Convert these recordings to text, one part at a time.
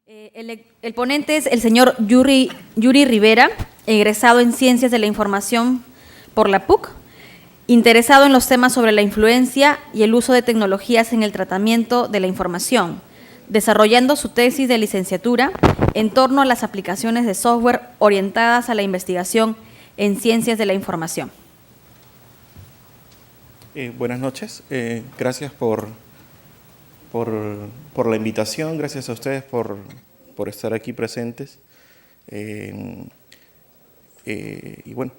El ponente es el señor Yuri Rivera, egresado en Ciencias de la Información por la PUC, interesado en los temas sobre la influencia y el uso de tecnologías en el tratamiento de la información, desarrollando su tesis de licenciatura en torno a las aplicaciones de software orientadas a la investigación en Ciencias de la Información. Buenas noches, gracias por la invitación, gracias a ustedes por estar aquí presentes. Y bueno,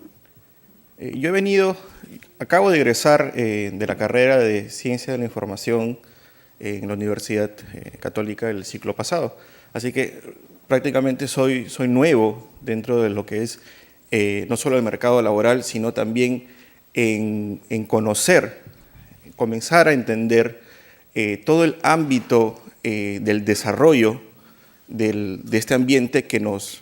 yo acabo de egresar de la carrera de Ciencia de la Información en la Universidad Católica el ciclo pasado, así que prácticamente soy nuevo dentro de lo que es no solo el mercado laboral, sino también en conocer, comenzar a entender todo el ámbito del desarrollo de este ambiente que nos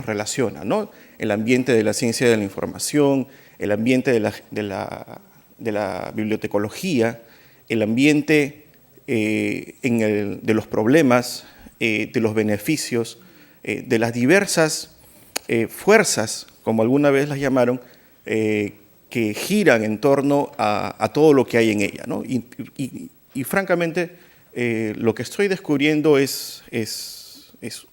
relaciona, ¿no? El ambiente de la ciencia de la información, el ambiente de la bibliotecología, el ambiente de los problemas, de los beneficios, de las diversas fuerzas, como alguna vez las llamaron, que giran en torno a todo lo que hay en ella, ¿no? Y francamente, lo que estoy descubriendo es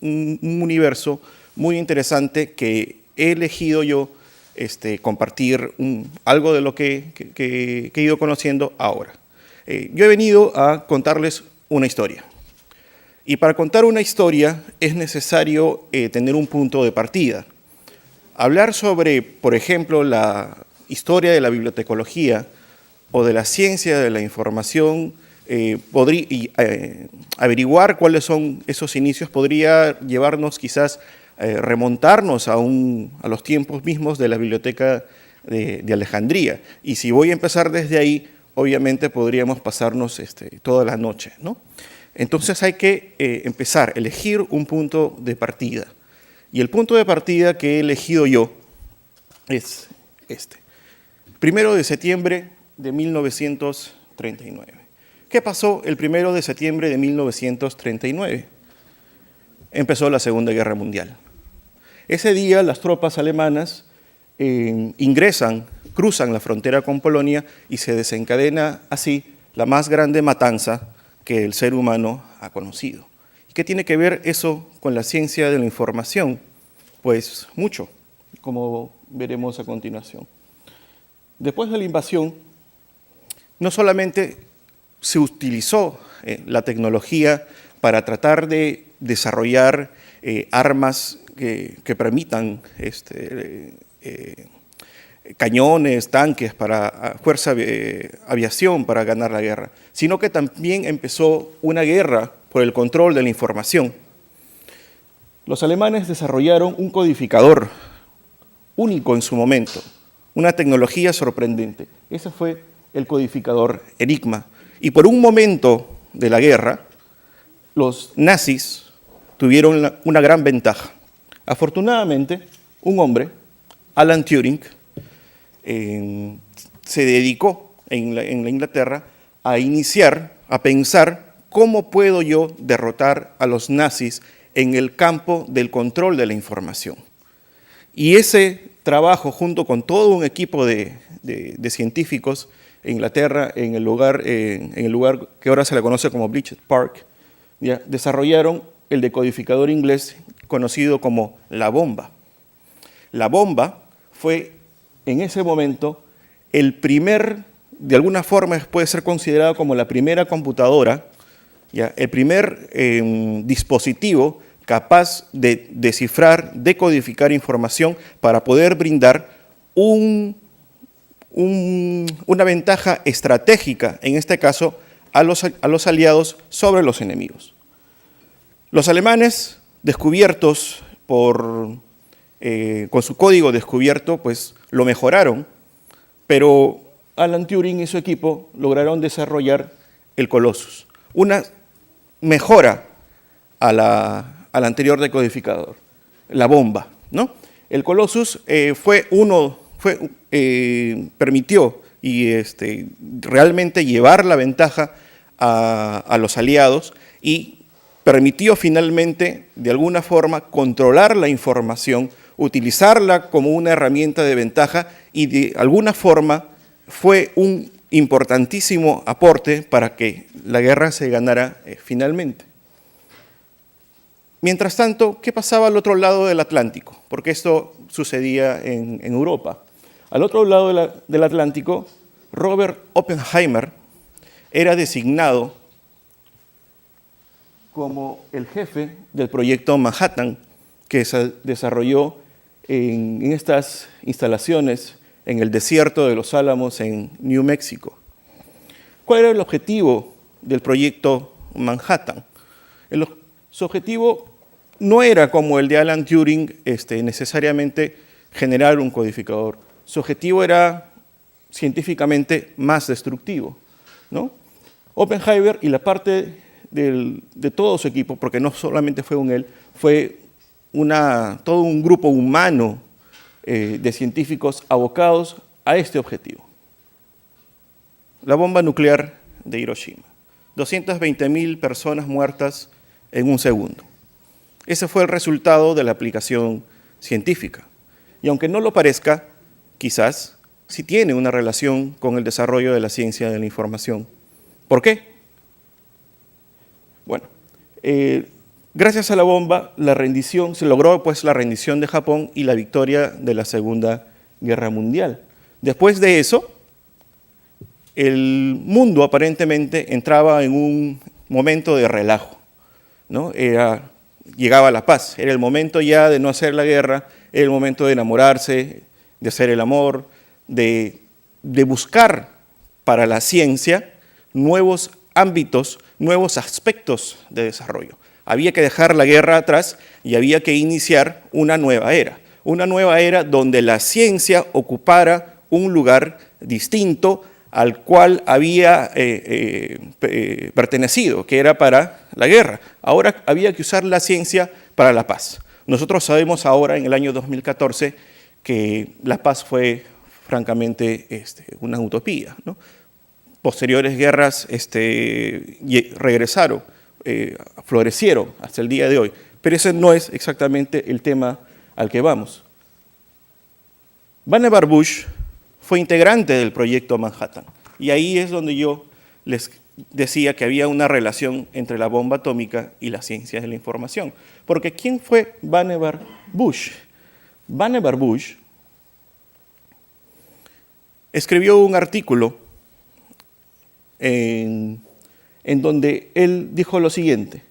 un universo muy interesante que he elegido yo compartir algo de lo que he ido conociendo ahora. Yo he venido a contarles una historia. Y para contar una historia es necesario tener un punto de partida. Hablar sobre, por ejemplo, la historia de la bibliotecología o de la ciencia de la información, averiguar cuáles son esos inicios podría llevarnos quizás remontarnos a los tiempos mismos de la biblioteca de Alejandría. Y si voy a empezar desde ahí, obviamente podríamos pasarnos toda la noche, ¿no? Entonces hay que elegir un punto de partida. Y el punto de partida que he elegido yo es este. 1 de septiembre de 1939. ¿Qué pasó el 1 de septiembre de 1939? Empezó la Segunda Guerra Mundial. Ese día las tropas alemanas cruzan la frontera con Polonia y se desencadena así la más grande matanza que el ser humano ha conocido. ¿Qué tiene que ver eso con la ciencia de la información? Pues mucho, como veremos a continuación. Después de la invasión, no solamente se utilizó la tecnología para tratar de desarrollar armas que permitan cañones, tanques para aviación para ganar la guerra, sino que también empezó una guerra por el control de la información. Los alemanes desarrollaron un codificador único en su momento, una tecnología sorprendente. Ese fue el codificador Enigma. Y por un momento de la guerra, los nazis tuvieron una gran ventaja. Afortunadamente, un hombre, Alan Turing, se dedicó en la Inglaterra a pensar cómo puedo yo derrotar a los nazis en el campo del control de la información. Y ese trabajo, junto con todo un equipo de científicos en Inglaterra, en el lugar que ahora se le conoce como Bletchley Park, ¿ya?, desarrollaron el decodificador inglés conocido como la bomba. La bomba fue en ese momento de alguna forma puede ser considerado como la primera computadora, ¿ya?, el primer dispositivo capaz de descifrar, decodificar información para poder brindar una ventaja estratégica, en este caso, a los aliados sobre los enemigos. Los alemanes, descubiertos con su código descubierto, pues lo mejoraron, pero Alan Turing y su equipo lograron desarrollar el Colossus, una mejora al anterior decodificador, la bomba, ¿no? El Colossus permitió realmente llevar la ventaja a los aliados y permitió finalmente, de alguna forma, controlar la información, utilizarla como una herramienta de ventaja y de alguna forma fue un importantísimo aporte para que la guerra se ganara finalmente. Mientras tanto, ¿qué pasaba al otro lado del Atlántico? Porque esto sucedía en Europa. Al otro lado del Atlántico, Robert Oppenheimer era designado como el jefe del proyecto Manhattan, que se desarrolló en estas instalaciones en el desierto de los Álamos en New México. ¿Cuál era el objetivo del proyecto Manhattan? Su objetivo no era como el de Alan Turing, necesariamente generar un codificador. Su objetivo era científicamente más destructivo, ¿no? Oppenheimer y la parte de todo su equipo, porque no solamente fue él, fue todo un grupo humano de científicos abocados a este objetivo. La bomba nuclear de Hiroshima. 220.000 personas muertas en un segundo. Ese fue el resultado de la aplicación científica. Y aunque no lo parezca, quizás sí tiene una relación con el desarrollo de la ciencia de la información. ¿Por qué? Bueno, gracias a la bomba, se logró pues la rendición de Japón y la victoria de la Segunda Guerra Mundial. Después de eso, el mundo aparentemente entraba en un momento de relajo, ¿no? Llegaba la paz, era el momento ya de no hacer la guerra, era el momento de enamorarse, de hacer el amor, de buscar para la ciencia nuevos ámbitos, nuevos aspectos de desarrollo. Había que dejar la guerra atrás y había que iniciar una nueva era donde la ciencia ocupara un lugar distinto al cual había pertenecido, que era para la guerra. Ahora había que usar la ciencia para la paz. Nosotros sabemos ahora, en el año 2014, que la paz fue francamente una utopía, ¿no? Posteriores guerras regresaron, florecieron hasta el día de hoy, pero ese no es exactamente el tema al que vamos. Vannevar Bush fue integrante del proyecto Manhattan, y ahí es donde yo les decía que había una relación entre la bomba atómica y las ciencias de la información. Porque ¿quién fue Vannevar Bush? Vannevar Bush escribió un artículo en donde él dijo lo siguiente: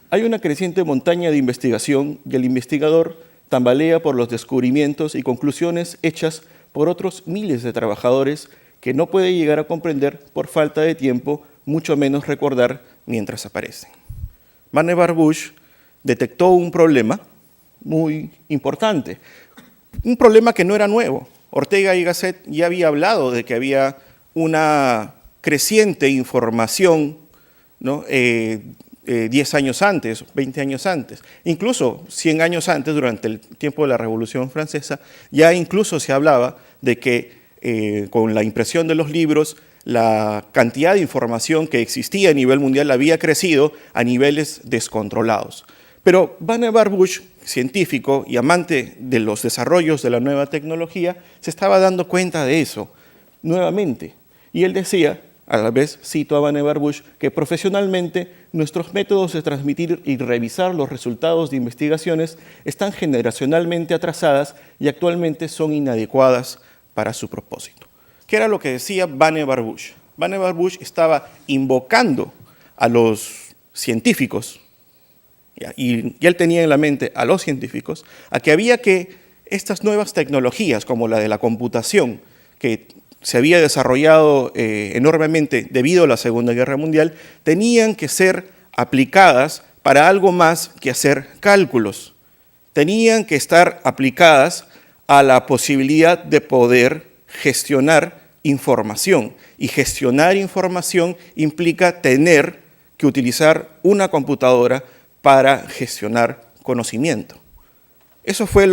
hay una creciente montaña de investigación y el investigador tambalea por los descubrimientos y conclusiones hechas por otros miles de trabajadores que no puede llegar a comprender por falta de tiempo, mucho menos recordar mientras aparecen. Vannevar Bush detectó un problema muy importante, un problema que no era nuevo. Ortega y Gasset ya había hablado de que había una creciente información, ¿no? 10 años antes, 20 años antes, incluso 100 años antes, durante el tiempo de la Revolución Francesa, ya incluso se hablaba de que con la impresión de los libros, la cantidad de información que existía a nivel mundial había crecido a niveles descontrolados. Pero Vannevar Bush, científico y amante de los desarrollos de la nueva tecnología, se estaba dando cuenta de eso nuevamente. Y él decía, a la vez cito a Vannevar Bush, que profesionalmente nuestros métodos de transmitir y revisar los resultados de investigaciones están generacionalmente atrasadas y actualmente son inadecuadas para su propósito. ¿Qué era lo que decía Vannevar Bush? Vannevar Bush estaba invocando a los científicos, y él tenía en la mente a los científicos, a que había que estas nuevas tecnologías, como la de la computación, que se había desarrollado enormemente debido a la Segunda Guerra Mundial, tenían que ser aplicadas para algo más que hacer cálculos. Tenían que estar aplicadas a la posibilidad de poder gestionar información. Y gestionar información implica tener que utilizar una computadora para gestionar conocimiento. Eso fue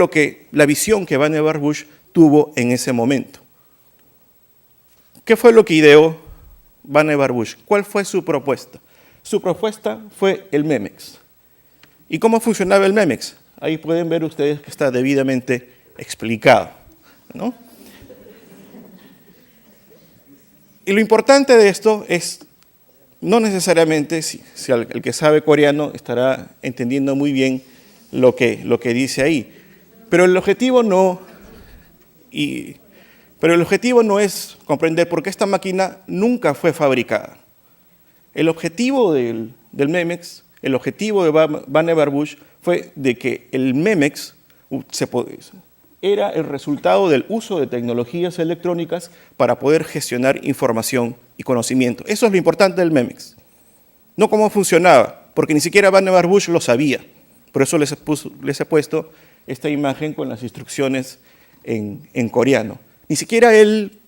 la visión que Vannevar Bush tuvo en ese momento. ¿Qué fue lo que ideó Vannevar Bush? ¿Cuál fue su propuesta? Su propuesta fue el MEMEX. ¿Y cómo funcionaba el MEMEX? Ahí pueden ver ustedes que está debidamente explicado, ¿no? Y lo importante de esto es, no necesariamente, si el que sabe coreano estará entendiendo muy bien lo que dice ahí, pero el objetivo no es comprender por qué esta máquina nunca fue fabricada. El objetivo del MEMEX, el objetivo de Vannevar Bush fue de que el MEMEX era el resultado del uso de tecnologías electrónicas para poder gestionar información y conocimiento. Eso es lo importante del MEMEX. No cómo funcionaba, porque ni siquiera Vannevar Bush lo sabía. Por eso les he puesto esta imagen con las instrucciones en coreano. Ni siquiera él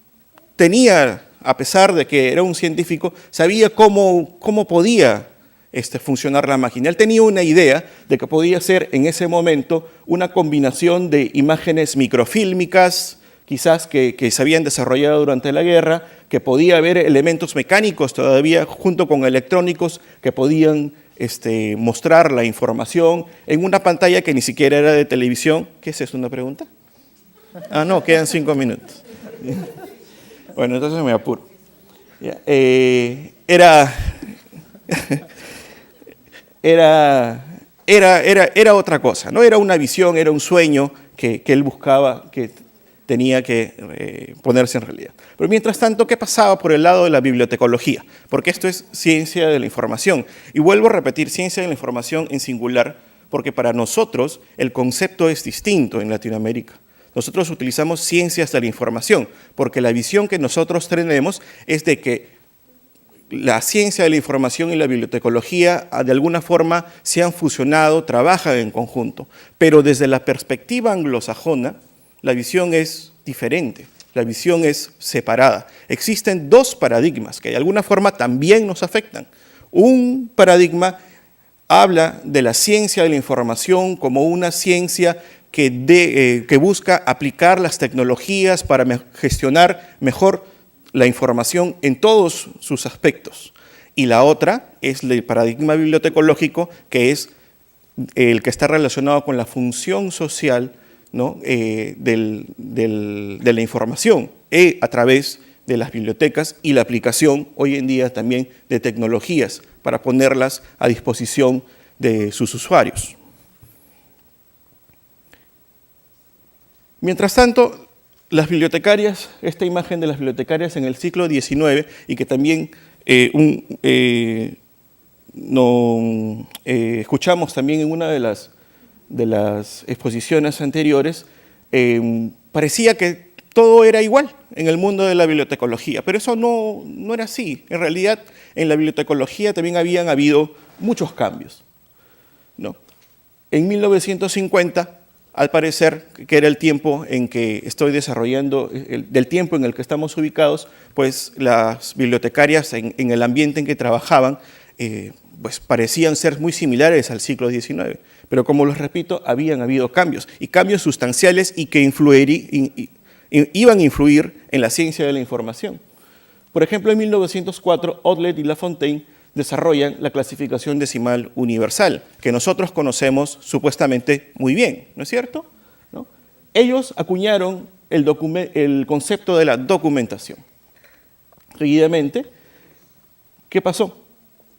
tenía, a pesar de que era un científico, sabía cómo podía funcionar la máquina. Él tenía una idea de que podía ser en ese momento una combinación de imágenes microfílmicas, quizás que se habían desarrollado durante la guerra, que podía haber elementos mecánicos todavía junto con electrónicos que podían mostrar la información en una pantalla que ni siquiera era de televisión. ¿Qué es eso? ¿Una pregunta? Ah, no, quedan 5 minutos. Bueno, entonces me apuro. Era otra cosa, no era una visión, era un sueño que él buscaba, que tenía que ponerse en realidad. Pero mientras tanto, ¿qué pasaba por el lado de la bibliotecología? Porque esto es ciencia de la información. Y vuelvo a repetir, ciencia de la información en singular, porque para nosotros el concepto es distinto en Latinoamérica. Nosotros utilizamos ciencias de la información, porque la visión que nosotros tenemos es de que la ciencia de la información y la bibliotecología de alguna forma se han fusionado, trabajan en conjunto. Pero desde la perspectiva anglosajona, la visión es diferente, la visión es separada. Existen 2 paradigmas que de alguna forma también nos afectan. Un paradigma habla de la ciencia de la información como una ciencia que busca aplicar las tecnologías para gestionar mejor la información en todos sus aspectos. Y la otra es el paradigma bibliotecológico, que es el que está relacionado con la función social, ¿no? de la información a través de las bibliotecas y la aplicación hoy en día también de tecnologías para ponerlas a disposición de sus usuarios. Mientras tanto, las bibliotecarias, esta imagen de las bibliotecarias en el siglo XIX y que también escuchamos también en una de las exposiciones anteriores, parecía que todo era igual en el mundo de la bibliotecología, pero eso no era así. En realidad, en la bibliotecología también habían habido muchos cambios, ¿no? En 1950, al parecer, que era el tiempo en que estoy desarrollando, del tiempo en el que estamos ubicados, pues las bibliotecarias en el ambiente en que trabajaban, pues parecían ser muy similares al siglo XIX. Pero como les repito, habían habido cambios, y cambios sustanciales y que iban a influir en la ciencia de la información. Por ejemplo, en 1904, Otlet y Lafontaine desarrollan la clasificación decimal universal, que nosotros conocemos supuestamente muy bien, ¿no es cierto? ¿No? Ellos acuñaron el concepto de la documentación. Seguidamente, ¿qué pasó?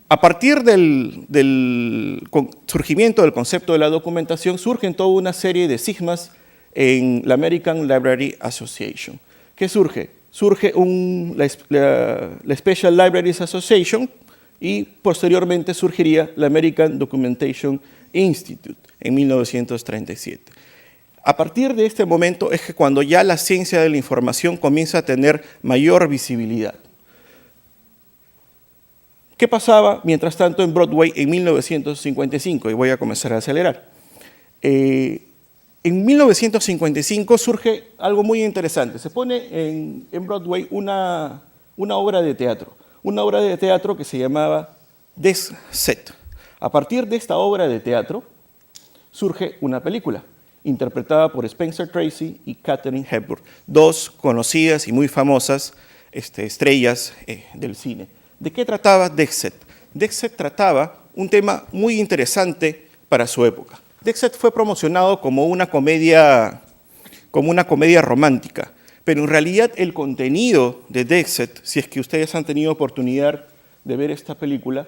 A partir del surgimiento del concepto de la documentación, surgen toda una serie de sigmas en la American Library Association. ¿Qué surge? Surge la Special Libraries Association, y posteriormente surgiría la American Documentation Institute en 1937. A partir de este momento es que cuando ya la ciencia de la información comienza a tener mayor visibilidad. ¿Qué pasaba mientras tanto en Broadway en 1955? Y voy a comenzar a acelerar. En 1955 surge algo muy interesante. Se pone en Broadway una obra de teatro. Una obra de teatro que se llamaba Death's Set. A partir de esta obra de teatro surge una película interpretada por Spencer Tracy y Katharine Hepburn, 2 conocidas y muy famosas estrellas del cine. ¿De qué trataba Death's Set? Death's Set trataba un tema muy interesante para su época. Dexet fue promocionado como una comedia romántica, pero en realidad el contenido de Dexet, si es que ustedes han tenido oportunidad de ver esta película,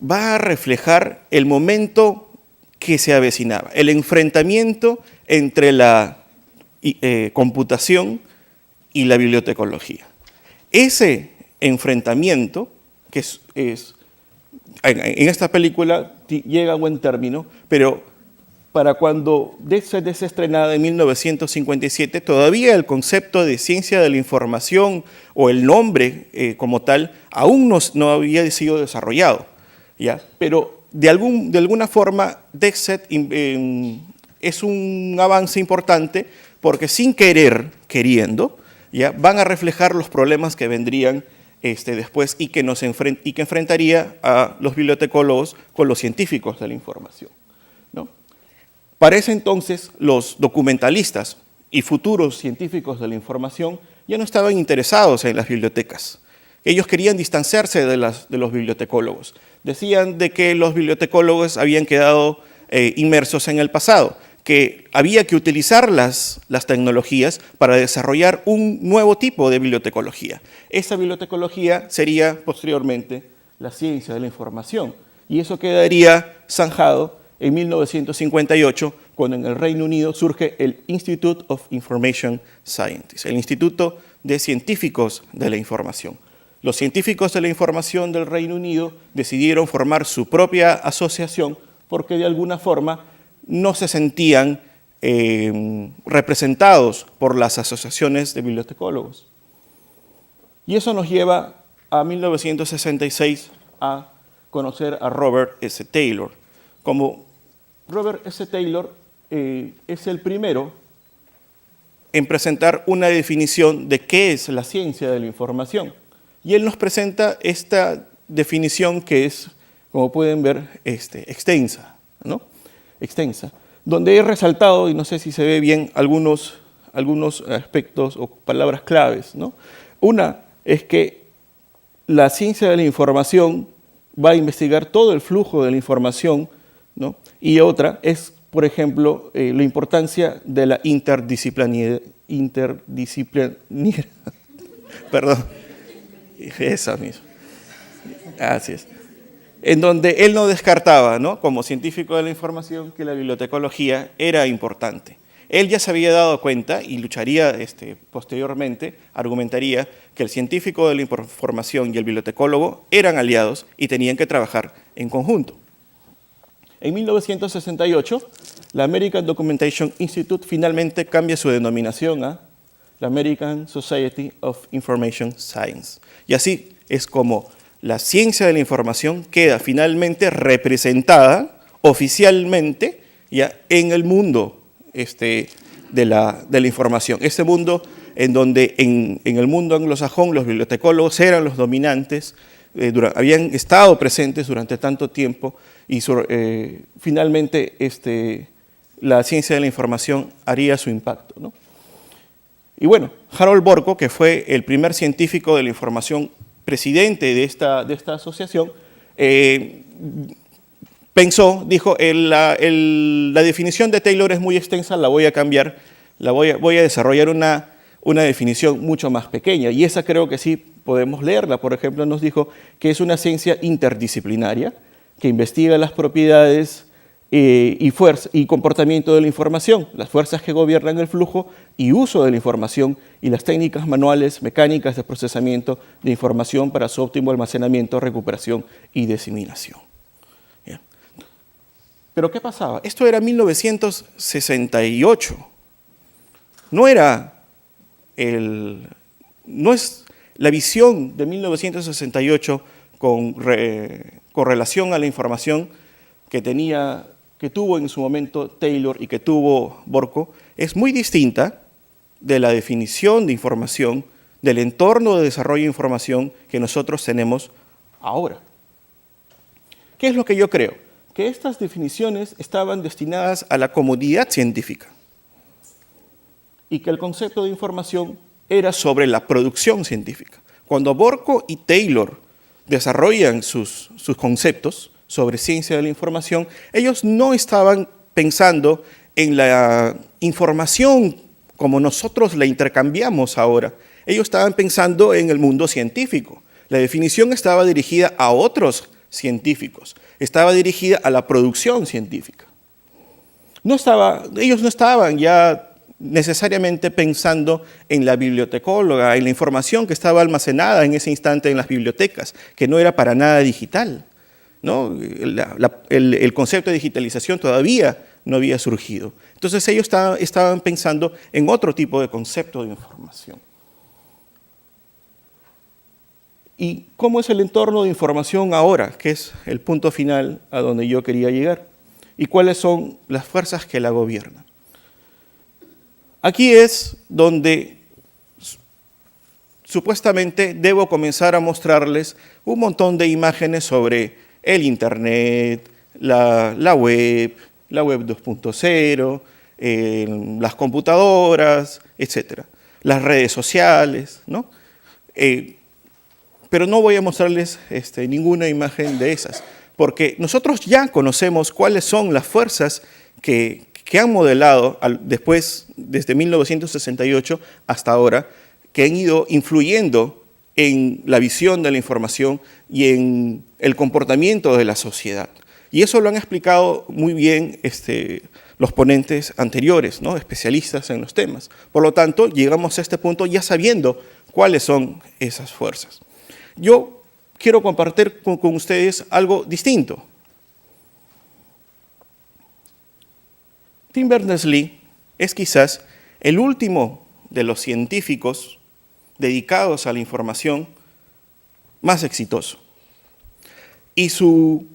va a reflejar el momento que se avecinaba, el enfrentamiento entre la computación y la bibliotecología. Ese enfrentamiento, que en esta película llega a buen término, pero para cuando Dexet es estrenada en 1957, todavía el concepto de ciencia de la información o el nombre como tal aún no había sido desarrollado, ¿ya? Pero de alguna forma Dexet es un avance importante porque sin querer, queriendo, ¿ya? Van a reflejar los problemas que vendrían después y que enfrentaría a los bibliotecólogos con los científicos de la información, ¿no? Para ese entonces, los documentalistas y futuros científicos de la información ya no estaban interesados en las bibliotecas. Ellos querían distanciarse de los bibliotecólogos. Decían de que los bibliotecólogos habían quedado inmersos en el pasado, que había que utilizar las tecnologías para desarrollar un nuevo tipo de bibliotecología. Esa bibliotecología sería posteriormente la ciencia de la información, y eso quedaría zanjado en 1958, cuando en el Reino Unido surge el Institute of Information Scientists, el Instituto de Científicos de la Información. Los científicos de la información del Reino Unido decidieron formar su propia asociación porque de alguna forma no se sentían representados por las asociaciones de bibliotecólogos. Y eso nos lleva a 1966 a conocer a Robert S. Taylor. Como Robert S. Taylor es el primero en presentar una definición de qué es la ciencia de la información. Y él nos presenta esta definición que es, como pueden ver, extensa, ¿no? Extensa, donde he resaltado, y no sé si se ve bien, algunos aspectos o palabras claves, ¿no? Una es que la ciencia de la información va a investigar todo el flujo de la información, ¿no? Y otra es, por ejemplo, la importancia de la interdisciplinaridad, perdón, esa misma, así es, en donde él no descartaba, ¿no?, como científico de la información, que la bibliotecología era importante. Él ya se había dado cuenta y lucharía posteriormente, argumentaría que el científico de la información y el bibliotecólogo eran aliados y tenían que trabajar en conjunto. En 1968, la American Documentation Institute finalmente cambia su denominación a la American Society of Information Science. Y así es como la ciencia de la información queda finalmente representada oficialmente ya en el mundo de la información. Ese mundo en donde en el mundo anglosajón los bibliotecólogos eran los dominantes, habían estado presentes durante tanto tiempo y finalmente la ciencia de la información haría su impacto, ¿no? Y bueno, Harold Borko, que fue el primer científico de la información presidente de esta asociación, dijo, la definición de Taylor es muy extensa, la voy a cambiar, voy a desarrollar una definición mucho más pequeña, y esa creo que sí podemos leerla. Por ejemplo, nos dijo que es una ciencia interdisciplinaria que investiga las propiedades y comportamiento de la información, las fuerzas que gobiernan el flujo y uso de la información y las técnicas manuales, mecánicas de procesamiento de información para su óptimo almacenamiento, recuperación y diseminación. Bien. Pero ¿qué pasaba? Esto era 1968. No es la visión de 1968 con relación a la información que tuvo en su momento Taylor y que tuvo Borko, es muy distinta de la definición de información, del entorno de desarrollo de información que nosotros tenemos ahora. ¿Qué es lo que yo creo? Que estas definiciones estaban destinadas a la comodidad científica y que el concepto de información era sobre la producción científica. Cuando Borko y Taylor desarrollan sus conceptos, sobre ciencia de la información, ellos no estaban pensando en la información como nosotros la intercambiamos ahora. Ellos estaban pensando en el mundo científico. La definición estaba dirigida a otros científicos, estaba dirigida a la producción científica. Ellos no estaban ya necesariamente pensando en la bibliotecóloga, en la información que estaba almacenada en ese instante en las bibliotecas, que no era para nada digital, ¿no? El concepto de digitalización todavía no había surgido. Entonces ellos estaban pensando en otro tipo de concepto de información. ¿Y cómo es el entorno de información ahora? Que es el punto final a donde yo quería llegar. ¿Y cuáles son las fuerzas que la gobiernan? Aquí es donde supuestamente debo comenzar a mostrarles un montón de imágenes sobre el Internet, la web 2.0, las computadoras, etc. Las redes sociales, ¿no? Pero no voy a mostrarles ninguna imagen de esas, porque nosotros ya conocemos cuáles son las fuerzas que han modelado desde 1968 hasta ahora, que han ido influyendo en la visión de la información y en el comportamiento de la sociedad. Y eso lo han explicado muy bien los ponentes anteriores, ¿no? Especialistas en los temas. Por lo tanto, llegamos a este punto ya sabiendo cuáles son esas fuerzas. Yo quiero compartir con ustedes algo distinto. Tim Berners-Lee es quizás el último de los científicos dedicados a la información más exitoso. Y su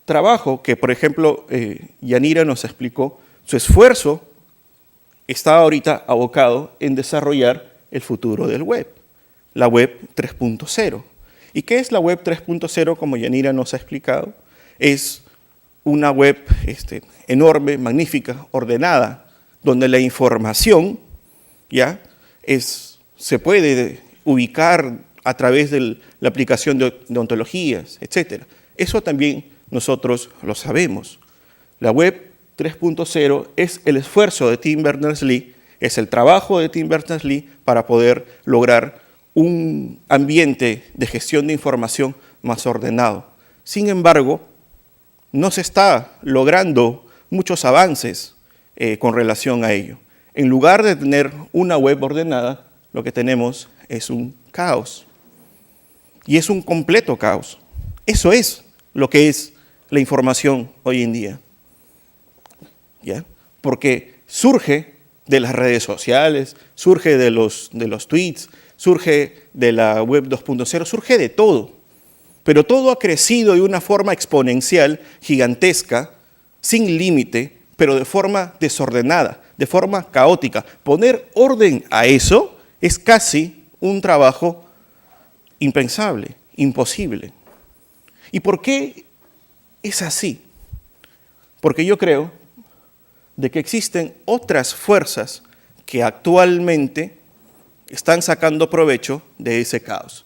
trabajo, que por ejemplo Yanira nos explicó, su esfuerzo está ahorita abocado en desarrollar el futuro del web, la web 3.0. ¿Y qué es la web 3.0? Como Yanira nos ha explicado, es una web enorme, magnífica, ordenada, donde la información ya se puede ubicar a través de la aplicación de ontologías, etc. Eso también nosotros lo sabemos. La web 3.0 es el esfuerzo de Tim Berners-Lee, es el trabajo de Tim Berners-Lee para poder lograr un ambiente de gestión de información más ordenado. Sin embargo, no se está logrando muchos avances con relación a ello. En lugar de tener una web ordenada, lo que tenemos es un caos. Y es un completo caos. Eso es lo que es la información hoy en día. ¿Ya? Porque surge de las redes sociales, surge de los tweets, surge de la web 2.0, surge de todo. Pero todo ha crecido de una forma exponencial, gigantesca, sin límite, pero de forma desordenada, de forma caótica. Poner orden a eso es casi un trabajo impensable, imposible. ¿Y por qué es así? Porque yo creo de que existen otras fuerzas que actualmente están sacando provecho de ese caos.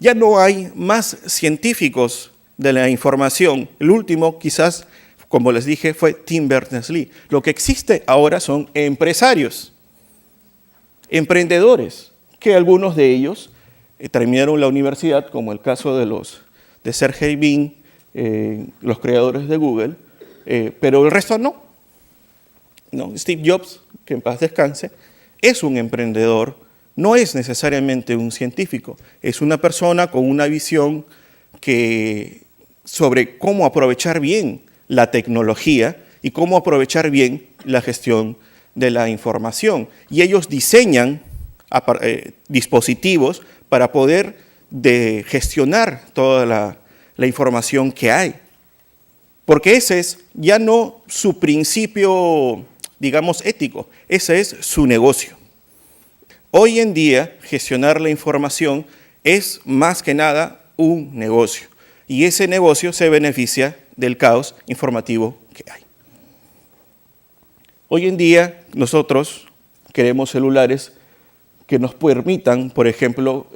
Ya no hay más científicos de la información. El último, quizás, como les dije, fue Tim Berners-Lee. Lo que existe ahora son empresarios, emprendedores, que algunos de ellos terminaron la universidad, como el caso de Sergey Brin, los creadores de Google, pero el resto no. Steve Jobs, que en paz descanse, es un emprendedor. No es necesariamente un científico, es una persona con una visión sobre cómo aprovechar bien la tecnología y cómo aprovechar bien la gestión de la información. Y ellos diseñan dispositivos para poder gestionar toda la información que hay. Porque ese es ya no su principio, digamos, ético, ese es su negocio. Hoy en día, gestionar la información es más que nada un negocio. Y ese negocio se beneficia del caos informativo que hay. Hoy en día, nosotros queremos celulares que nos permitan, por ejemplo,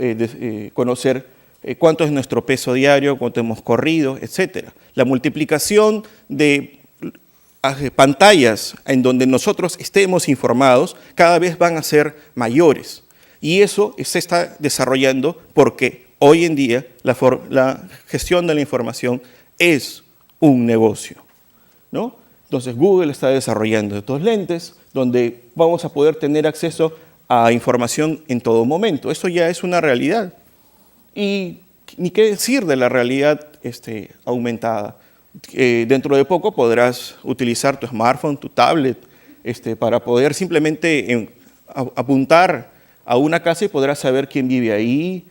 conocer cuánto es nuestro peso diario, cuánto hemos corrido, etc. La multiplicación de pantallas en donde nosotros estemos informados cada vez van a ser mayores. Y eso se está desarrollando porque hoy en día la gestión de la información es un negocio, ¿no? Entonces Google está desarrollando estos lentes donde vamos a poder tener acceso a información en todo momento. Eso ya es una realidad. Y ni qué decir de la realidad aumentada. Dentro de poco podrás utilizar tu smartphone, tu tablet, para poder simplemente apuntar a una casa y podrás saber quién vive ahí,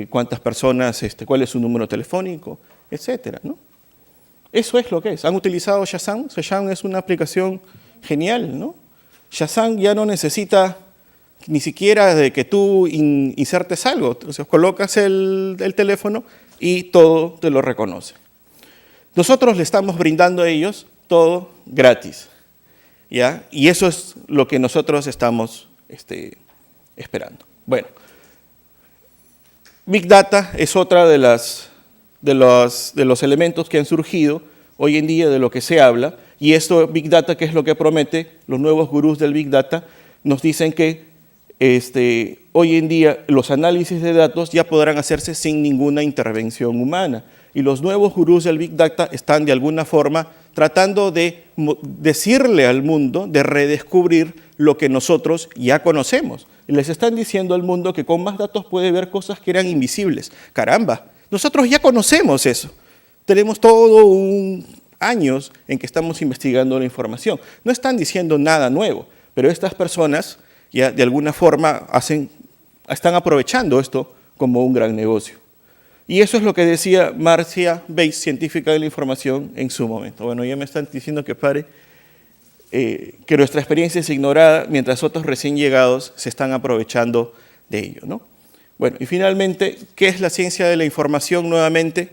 cuántas personas, cuál es su número telefónico, etcétera, ¿no? Eso es lo que es. ¿Han utilizado Shazam? Shazam es una aplicación genial, ¿no? Shazam ya no necesita ni siquiera de que tú insertes algo. Entonces colocas el teléfono y todo te lo reconoce. Nosotros le estamos brindando a ellos todo gratis, ¿ya? Y eso es lo que nosotros estamos esperando. Bueno, Big Data es otra de los elementos que han surgido hoy en día, de lo que se habla, y esto Big Data, ¿qué es lo que promete? Los nuevos gurús del Big Data nos dicen que hoy en día los análisis de datos ya podrán hacerse sin ninguna intervención humana. Y los nuevos gurús del Big Data están de alguna forma tratando de decirle al mundo, de redescubrir lo que nosotros ya conocemos. Y les están diciendo al mundo que con más datos puede ver cosas que eran invisibles. ¡Caramba! Nosotros ya conocemos eso. Tenemos todo años en que estamos investigando la información. No están diciendo nada nuevo, pero estas personas ya de alguna forma están aprovechando esto como un gran negocio. Y eso es lo que decía Marcia Bates, científica de la información, en su momento. Bueno, ya me están diciendo que pare, que nuestra experiencia es ignorada, mientras otros recién llegados se están aprovechando de ello, ¿no? Bueno, y finalmente, ¿qué es la ciencia de la información? Nuevamente,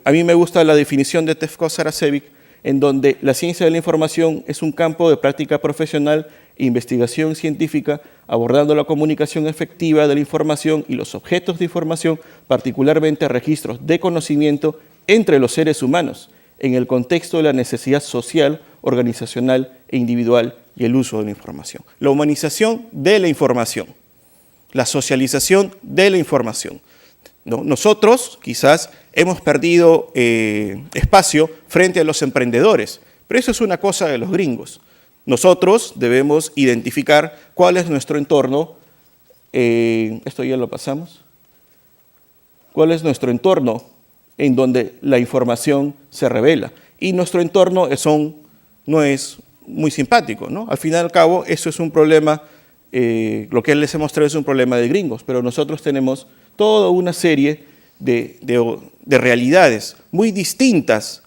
a mí me gusta la definición de Tefko Saracevic, en donde la ciencia de la información es un campo de práctica profesional e investigación científica abordando la comunicación efectiva de la información y los objetos de información, particularmente registros de conocimiento entre los seres humanos, en el contexto de la necesidad social, organizacional e individual y el uso de la información. La humanización de la información, la socialización de la información. ¿No? Nosotros quizás hemos perdido espacio frente a los emprendedores, pero eso es una cosa de los gringos. Nosotros debemos identificar cuál es nuestro entorno, esto ya lo pasamos, cuál es nuestro entorno en donde la información se revela. Y nuestro entorno no es muy simpático, ¿no? Al fin y al cabo, eso es un problema, lo que les he mostrado es un problema de gringos, pero nosotros tenemos toda una serie de realidades muy distintas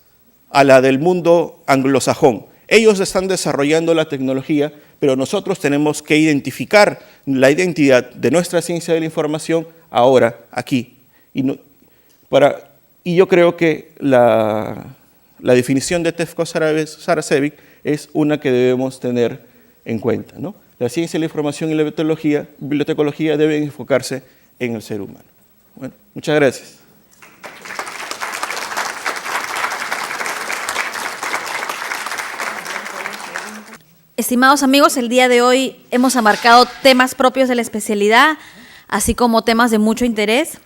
a la del mundo anglosajón. Ellos están desarrollando la tecnología, pero nosotros tenemos que identificar la identidad de nuestra ciencia de la información ahora, aquí. Y yo creo que la definición de Tefko Saracevic es una que debemos tener en cuenta, ¿no? La ciencia de la información y la bibliotecología deben enfocarse en el ser humano. Bueno, muchas gracias. Estimados amigos, el día de hoy hemos abarcado temas propios de la especialidad, así como temas de mucho interés.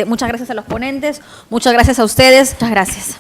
Muchas gracias a los ponentes, muchas gracias a ustedes, muchas gracias.